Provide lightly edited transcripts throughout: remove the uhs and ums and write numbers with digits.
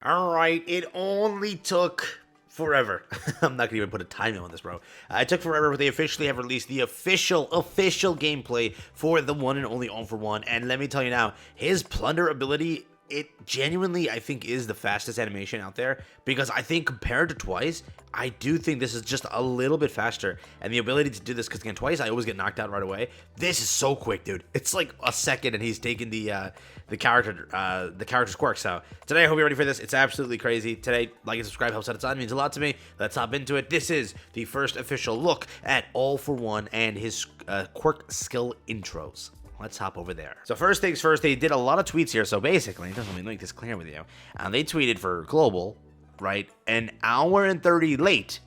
Alright, it only took forever. I'm not gonna even put a timer on this, bro. It took forever, but they officially have released the official gameplay for the one and only All for One. And let me tell you now, his Plunder ability, it genuinely, I think, is the fastest animation out there. Because I think compared to Twice, I do think this is just a little bit faster. And the ability to do this, because again, Twice, I always get knocked out right away. This is so quick, dude. It's like a second, and he's taking the character's quirk. So today, I hope you're ready for this. It's absolutely crazy. Today, like and subscribe helps out a ton. It means a lot to me. Let's hop into it. This is the first official look at All for One and his quirk skill intros. Let's hop over there. So first things first, they did a lot of tweets here. So basically, let me make this clear with you. They tweeted for global, right, an hour and 30 late,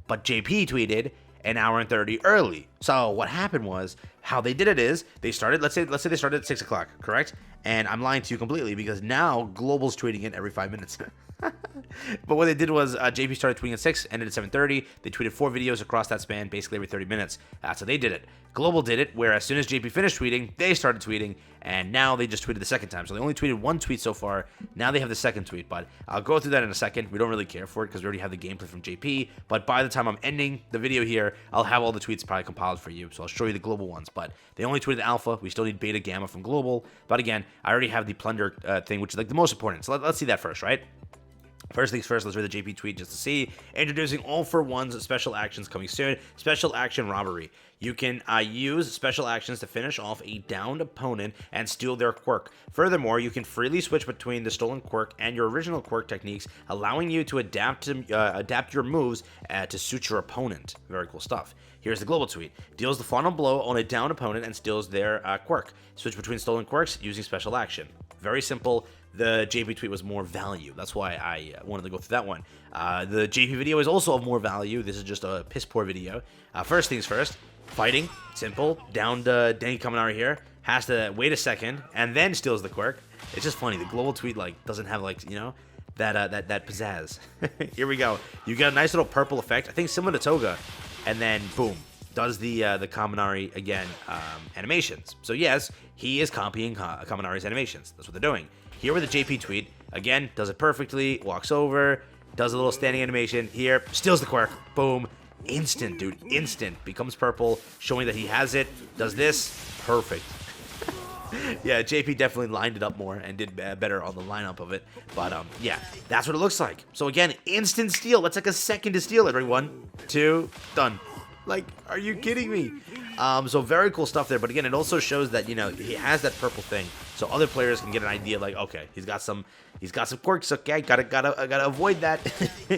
but JP tweeted an hour and 30 early. So what happened was, how they did it is, they started, let's say they started at 6 o'clock, correct? And I'm lying to you completely because now global's tweeting it every 5 minutes. But what they did was JP started tweeting at 6, ended at 7:30. They tweeted 4 videos across that span, basically every 30 minutes. So they did it. Global did it, where as soon as JP finished tweeting, they started tweeting, and now they just tweeted the second time. So they only tweeted 1 tweet so far. Now they have the second tweet, but I'll go through that in a second. We don't really care for it because we already have the gameplay from JP. But by the time I'm ending the video here, I'll have all the tweets probably compiled for you. So I'll show you the global ones. But they only tweeted alpha. We still need beta, gamma from global. But again, I already have the plunder thing, which is like the most important. So let's see that first, right? First things first, let's read the JP tweet just to see. Introducing All for One's special actions coming soon. Special action robbery. You can use special actions to finish off a downed opponent and steal their quirk. Furthermore, you can freely switch between the stolen quirk and your original quirk techniques, allowing you to adapt your moves to suit your opponent. Very cool stuff. Here's the global tweet. Deals the final blow on a downed opponent and steals their quirk. Switch between stolen quirks using special action. Very simple. The JP tweet was more value. That's why I wanted to go through that one. The JP video is also of more value. This is just a piss poor video. First things first. Fighting. Simple. Downed Denki Kaminari here. Has to wait a second and then steals the quirk. It's just funny. The global tweet doesn't have that pizzazz. Here we go. You get a nice little purple effect. I think similar to Toga. And then boom. Does the Kaminari again animations. So yes, he is copying Kaminari's animations. That's what they're doing. Here with the JP tweet, again, does it perfectly, walks over, does a little standing animation, here, steals the quirk, boom, instant, dude, instant, becomes purple, showing that he has it, does this, perfect. Yeah, JP definitely lined it up more and did better on the lineup of it, but yeah, that's what it looks like. So again, instant steal, that's like a second to steal it, right? 1, 2, done. Like, are you kidding me? So very cool stuff there. But again, it also shows that, he has that purple thing. So other players can get an idea like, okay, he's got some quirks. Okay, gotta avoid that.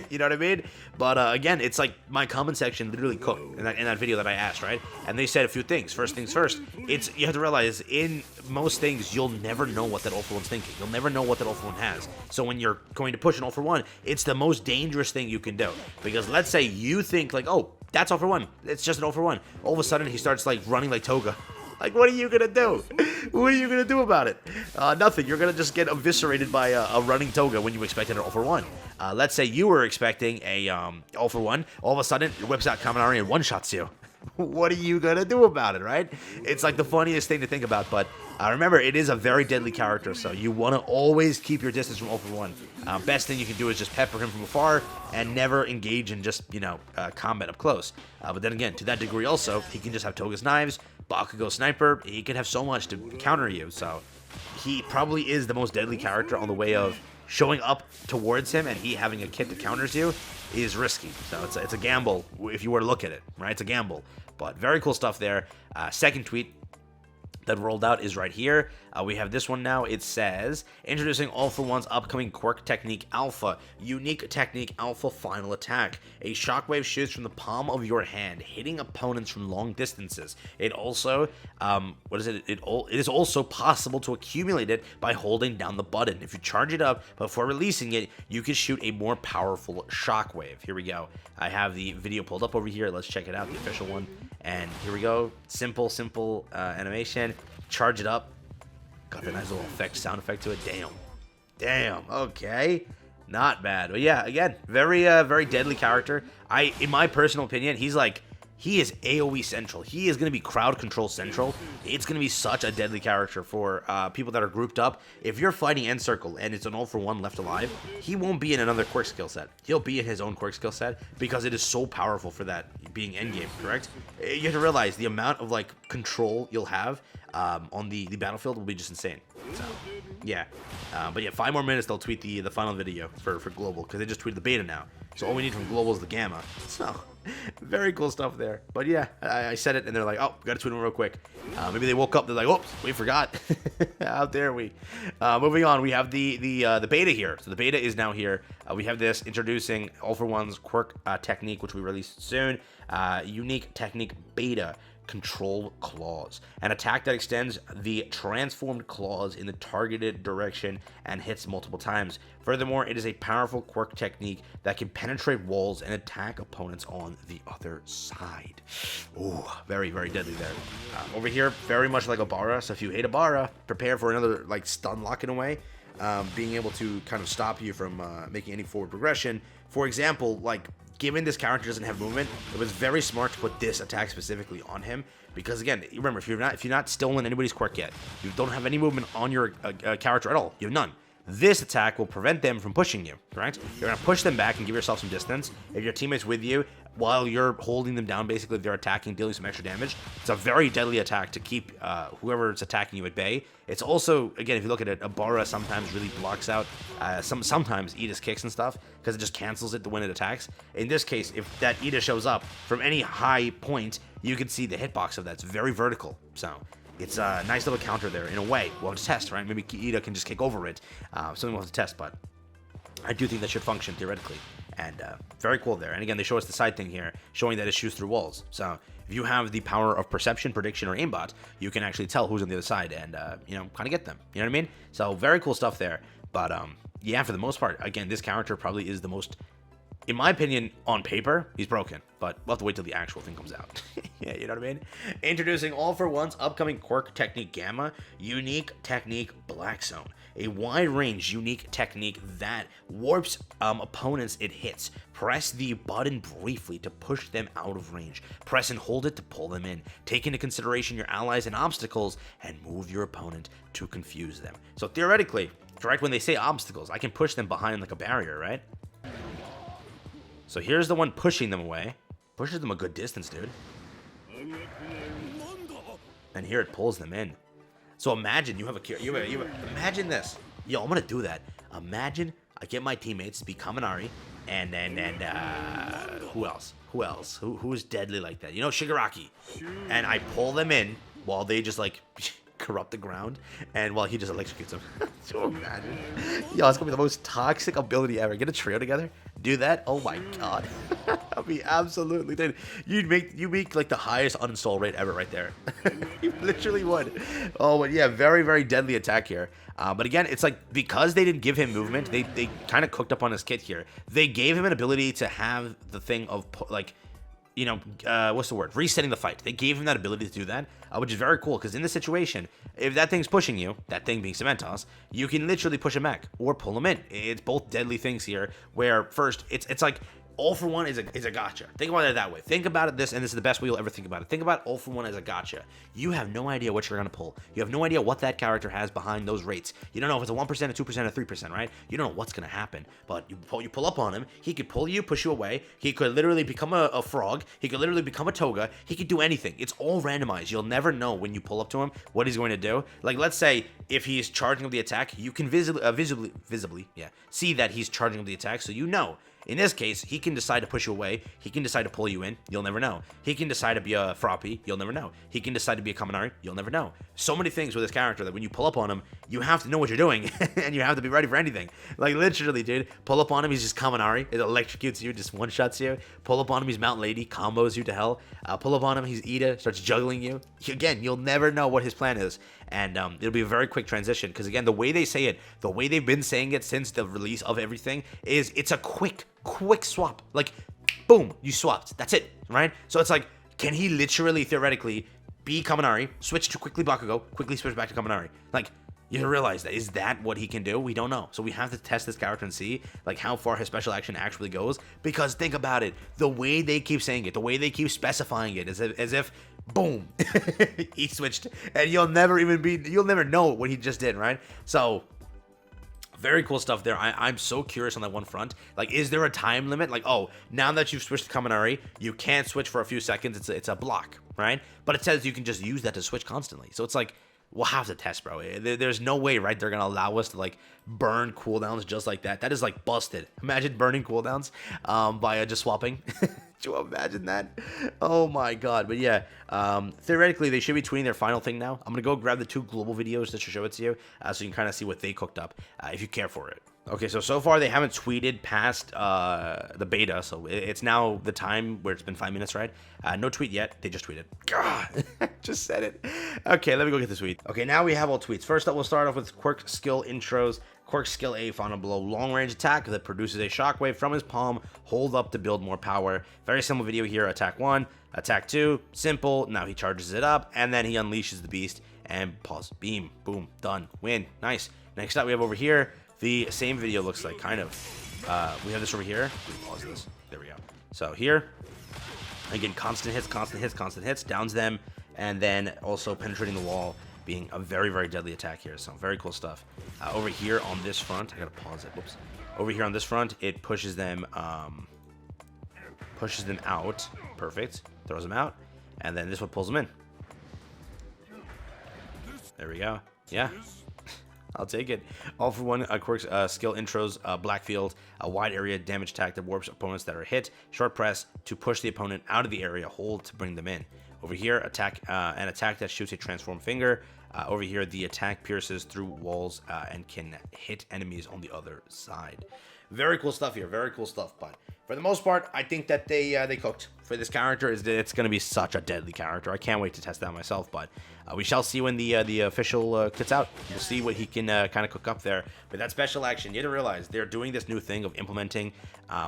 You know what I mean? But again, it's like my comment section literally cooked in that video that I asked, right? And they said a few things. First things first, you have to realize in most things, you'll never know what that All for One's thinking. You'll never know what that All for One has. So when you're going to push an All for One, it's the most dangerous thing you can do. Because let's say you think like, oh, that's All for One. It's just an All for One. All of a sudden, he starts like running like Toga. Like, what are you gonna do? What are you gonna do about it? Nothing. You're gonna just get eviscerated by a running Toga when you expected an All for One. Let's say you were expecting a All for One. All of a sudden, it whips out Kaminari and one-shots you. What are you gonna do about it, right? It's like the funniest thing to think about, but remember, it is a very deadly character, so you want to always keep your distance from All for One. Best thing you can do is just pepper him from afar and never engage in just, combat up close. But then again, to that degree also, he can just have Toga's knives, Bakugo sniper, he can have so much to counter you, so he probably is the most deadly character on the way of showing up towards him and he having a kit that counters you is risky. So it's a gamble if you were to look at it, right? It's a gamble. But very cool stuff there. Second tweet that rolled out is right here. We have this one now. It says, introducing All for One's upcoming quirk technique Alpha. Unique technique Alpha final attack. A shockwave shoots from the palm of your hand, hitting opponents from long distances. It also, it is also possible to accumulate it by holding down the button. If you charge it up before releasing it, you can shoot a more powerful shockwave. Here we go. I have the video pulled up over here. Let's check it out, the official one. And here we go. Simple animation. Charge it up. Got the nice little sound effect to it. Damn. Okay. Not bad. But yeah, again, very deadly character. In my personal opinion, he's he is AoE central. He is going to be crowd control central. It's going to be such a deadly character for people that are grouped up. If you're fighting End Circle and it's an all for one left alive, he won't be in another quirk skill set. He'll be in his own quirk skill set because it is so powerful for that being endgame, correct? You have to realize the amount of like control you'll have on the battlefield will be just insane. So, yeah. But yeah, 5 more minutes, they'll tweet the final video for Global, because they just tweeted the beta now. So all we need from Global is the Gamma. So, very cool stuff there. But yeah, I said it, and they're like, oh, we gotta tweet them real quick. Maybe they woke up, they're like, oops, we forgot. How dare we? Moving on, we have the beta here. So the beta is now here. We have this introducing All for One's quirk technique, which we released soon. Unique technique beta. Control claws, an attack that extends the transformed claws in the targeted direction and hits multiple times. Furthermore, it is a powerful quirk technique that can penetrate walls and attack opponents on the other side. Ooh, very, very deadly there. Over here, very much like Abara, so if you hate Abara, prepare for another like stun lock in a way, being able to kind of stop you from making any forward progression. For example, like, given this character doesn't have movement, it was very smart to put this attack specifically on him, because again, remember, if you're not stolen anybody's quirk yet, you don't have any movement on your character at all. You have none. This attack will prevent them from pushing you, correct? You're gonna push them back and give yourself some distance. If your teammate's with you while you're holding them down, basically, if they're attacking, dealing some extra damage, it's a very deadly attack to keep whoever's attacking you at bay. It's also, again, if you look at it, Abara sometimes really blocks out sometimes Edis kicks and stuff, because it just cancels it when it attacks. In this case, if that Eda shows up from any high point, you can see the hitbox of that. It's very vertical, so it's a nice little counter there in a way. We'll have to test, right? Maybe Eda can just kick over it. Something we'll have to test, but I do think that should function theoretically. And very cool there. And again, they show us the side thing here, showing that it shoots through walls. So if you have the power of perception, prediction, or aimbot, you can actually tell who's on the other side and, you know, kind of get them. You know what I mean? So very cool stuff there. But yeah, for the most part, again, this character probably is the most, in my opinion, on paper, he's broken. But we'll have to wait till the actual thing comes out. Yeah, you know what I mean? Introducing All for One's upcoming quirk technique Gamma, unique technique Black Zone. A wide-range unique technique that warps opponents it hits. Press the button briefly to push them out of range. Press and hold it to pull them in. Take into consideration your allies and obstacles, and move your opponent to confuse them. So theoretically, correct, when they say obstacles, I can push them behind like a barrier, right? So here's the one pushing them away. Pushes them a good distance, dude. And here it pulls them in. So imagine you have imagine this. Yo, I'm gonna do that. Imagine I get my teammates to be Kaminari, and who else? Who is deadly like that? You know, Shigaraki. And I pull them in while they just like corrupt the ground, and while he just electrocutes them. So imagine. Yo, it's gonna be the most toxic ability ever. Get a trio together, do that. Oh my god. That'd be absolutely dead. You make like the highest uninstall rate ever right there. You literally would. Oh, but yeah, very, very deadly attack here. But again, it's like, because they didn't give him movement, they kind of cooked up on his kit here. They gave him an ability to have the thing of like, you know, what's the word? Resetting the fight. They gave him that ability to do that, which is very cool, because in this situation, if that thing's pushing you, that thing being Cementos, you can literally push him back or pull him in. It's both deadly things here, where first, it's like, All for One is a gotcha. Think about it that way. Think about it this, and this is the best way you'll ever think about it. Think about All for One as a gotcha. You have no idea what you're going to pull. You have no idea what that character has behind those rates. You don't know if it's a 1%, a 2%, a 3%, right? You don't know what's going to happen. But you pull up on him, he could pull you, push you away. He could literally become a frog. He could literally become a toga. He could do anything. It's all randomized. You'll never know when you pull up to him what he's going to do. Like, let's say if he's charging up the attack, you can visibly see that he's charging up the attack, so you know. In this case, he can decide to push you away. He can decide to pull you in. You'll never know. He can decide to be a Froppy. You'll never know. He can decide to be a Kaminari. You'll never know. So many things with this character that when you pull up on him, you have to know what you're doing, and you have to be ready for anything. Like, literally, dude. Pull up on him, he's just Kaminari. It electrocutes you, just one-shots you. Pull up on him, he's Mount Lady, combos you to hell. Pull up on him, he's Ida, starts juggling you. Again, you'll never know what his plan is. And it'll be a very quick transition, because again, the way they say it, the way they've been saying it since the release of everything, is it's a quick swap. Like, boom, you swapped. That's it, right? So it's like, can he literally, theoretically, be Kaminari, switch to quickly Bakugo, quickly switch back to Kaminari? Like, You realize that, is that what he can do? We don't know. So we have to test this character and see like how far his special action actually goes. Because think about it, the way they keep saying it, the way they keep specifying it, as if boom, he switched, and you'll never know what he just did, right? So very cool stuff there. I'm so curious on that one front. Like, is there a time limit? Like, oh, now that you've switched to Kaminari, you can't switch for a few seconds. It's a block, right? But it says you can just use that to switch constantly. So it's like, we'll have to test, bro. There's no way, right? They're gonna allow us to like burn cooldowns just like that. That is like busted. Imagine burning cooldowns by just swapping. Could you imagine that? Oh my god. But yeah, theoretically they should be tweeting their final thing now. I'm gonna go grab the 2 global videos just to show it to you, so you can kind of see what they cooked up, if you care for it. Okay, so far they haven't tweeted past the beta, so it's now the time where it's been 5 minutes, right? No tweet yet. They just tweeted. God, just said it. Okay, let me go get the tweet. Okay, now we have all tweets. First up, we'll start off with QUIRK skill intros. QUIRK skill A, final blow, long range attack that produces a shockwave from his palm. Hold up to build more power. Very simple video here. Attack 1, attack 2, simple. Now he charges it up, and then he unleashes the beast. And pause. Beam. Boom. Done. Win. Nice. Next up, we have over here. The same video looks like, kind of. We have this over here. Let me pause this. There we go. So here, again, constant hits, downs them, and then also penetrating the wall, being a very, very deadly attack here. So very cool stuff. Over here on this front, I gotta pause it. Whoops. Over here on this front, it pushes them out. Perfect. Throws them out, and then this one pulls them in. There we go. Yeah. I'll take it. All for one, QUIRK skill intros, Blackfield, a wide area damage attack that warps opponents that are hit, short press to push the opponent out of the area, hold to bring them in. Over here, an attack that shoots a transform finger. Over here, the attack pierces through walls and can hit enemies on the other side. Very cool stuff here. Very cool stuff. But for the most part, I think that they cooked for this character. It's going to be such a deadly character. I can't wait to test that myself. But we shall see when the official kits out. We'll see what he can kind of cook up there. But that special action, you have to realize they're doing this new thing of implementing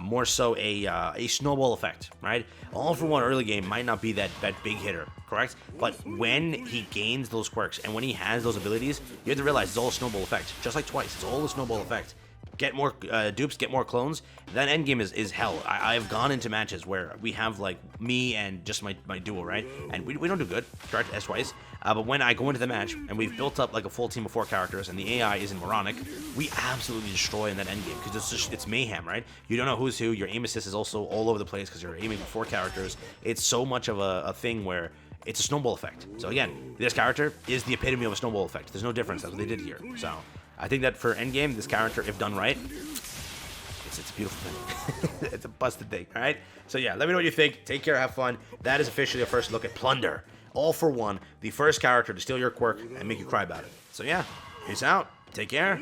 more so a snowball effect, right? All for one early game might not be that big hitter, correct? But when he gains those quirks and when he has those abilities, you have to realize it's all a snowball effect. Just like twice, it's all a snowball effect. Get more dupes, get more clones. That endgame is hell. I've gone into matches where we have like me and just my duo, right? And we don't do good. Tried to twice. But when I go into the match and we've built up like a full team of 4 characters and the AI isn't moronic, we absolutely destroy in that endgame because it's mayhem, right? You don't know who's who. Your aim assist is also all over the place because you're aiming for 4 characters. It's so much of a thing where it's a snowball effect. So again, this character is the epitome of a snowball effect. There's no difference. That's what they did here. So I think that for endgame, this character, if done right, it's a beautiful thing. It's a busted thing, all right? So yeah, let me know what you think. Take care, have fun. That is officially a first look at Plunder. All for one, the first character to steal your quirk and make you cry about it. So yeah, peace out. Take care.